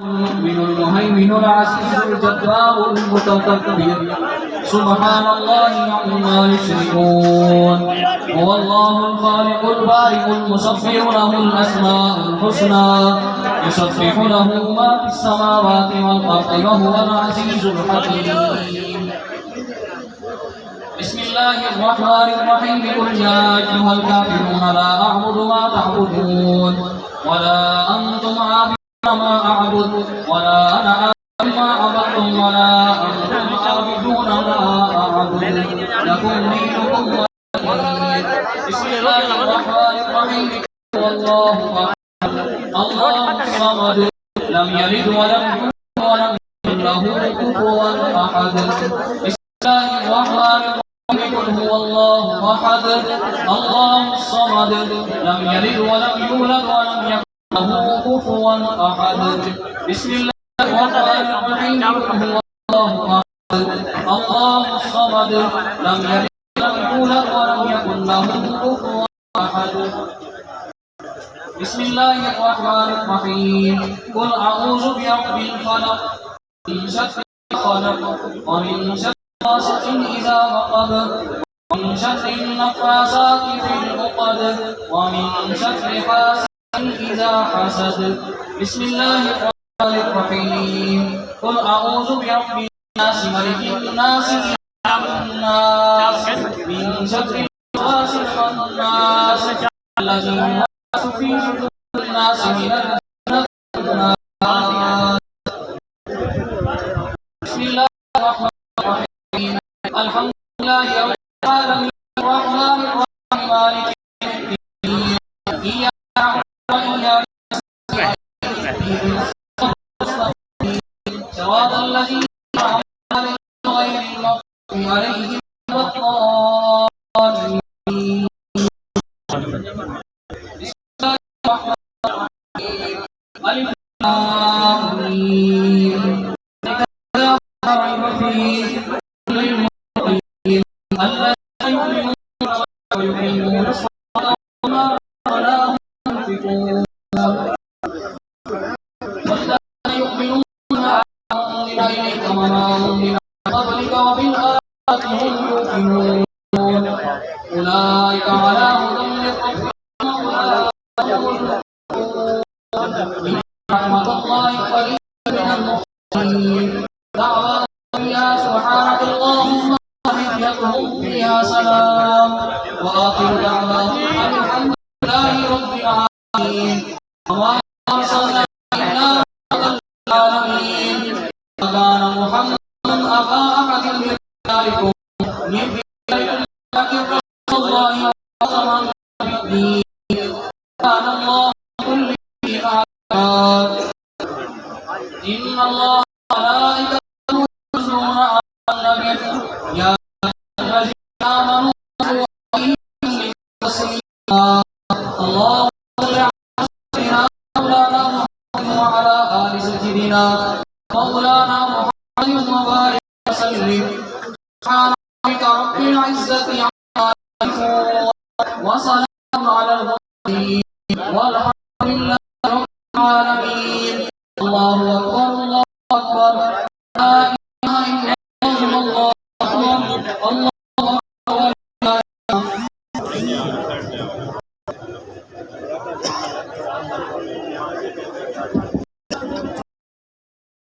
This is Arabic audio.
المؤمن المهيمن العزيز الجبار المتكبر سبحان الله عما يشركون. هو الله الخالق البارئ المصور له الأسماء الحسنى يسبح له ما في السماوات والأرض وهو العزيز الحكيم. بسم الله الرحمن الرحيم. قل يا أيها الكافرون لا أعبد ما تعبدون ولا أنتم عابدون ما أعبد ولا أنا عابد ما عبدتم ولا أنتم عابدون ما أعبد لكم دينكم ولي. بسم الله الرحمن الرحيم. هو الله أحد الله الصمد لم يلد ولم يولد ولم يكن له كفوا أحد. بسم الله الرحمن الرحيم. قل هو الله أحد الله الصمد لم يلد ولم يولد ولم يكن له كفوا أحد. بسم الله الرحمن الرحيم. هو الله أحد الله الصمد لم يلد ولم يولد ولم يكن له كفوا أحد. بسم الله الرحمن الرحيم. قل أعوذ برب الفلق من شر ما خلق ومن شر غاسق إذا وقب ومن شر النفاثات في العقد ومن شر حاسد إذا حسد. بسم الله الرحمن الرحيم. قل أعوذ برب الناس ملك الناس إله الناس من شر الوسواس الخناس الذي يوسوس في صدور الناس من الجنة والنار. بسم الله الرحمن الرحيم. الحمد لله رب العالمين الرحمن الرحيم مالك يوم الدين إياك نعبد وإياك نستعين صراط الذين أنعمت عليهم غير المغضوب عليهم ولا الضالين. بسم الله الرحمن الرحيم. ألف لام ميم ذلك لا ريب فيه للمتقين الذين يؤمنون ويقيمون الصلاة وما رزقناهم ينفقون والذين يؤمنون بما أنزل إليك وما أنزل من قبلك وبالآخرة هم يوقنون أولئك على هدى من ربهم وأولئك هم المفلحون. إن رحمة الله قريب من المحسنين. دعواهم فيها سبحانك اللهم وتحيتهم فيها سلام وآخر دعواهم أن الحمد لله رب العالمين. وما أرسلنا إلا رحمة للعالمين. وكان محمد أبا أحد من رجالكم ولكن رسول الله وخاتم النبيين. كان الله بكل شيء عليما. إن الله وملائكته يصلون على النبي يا أيها الذين آمنوا صلوا عليه وسلموا تسليما. اللهم صل على سيدنا مولانا محمد وعلى آل سيدنا مولانا محمد وبارك وسلم. سبحان ربك رب العزة عما يصفون وسلام على المرسلين والحمد لله رب العالمين. الله أكبر.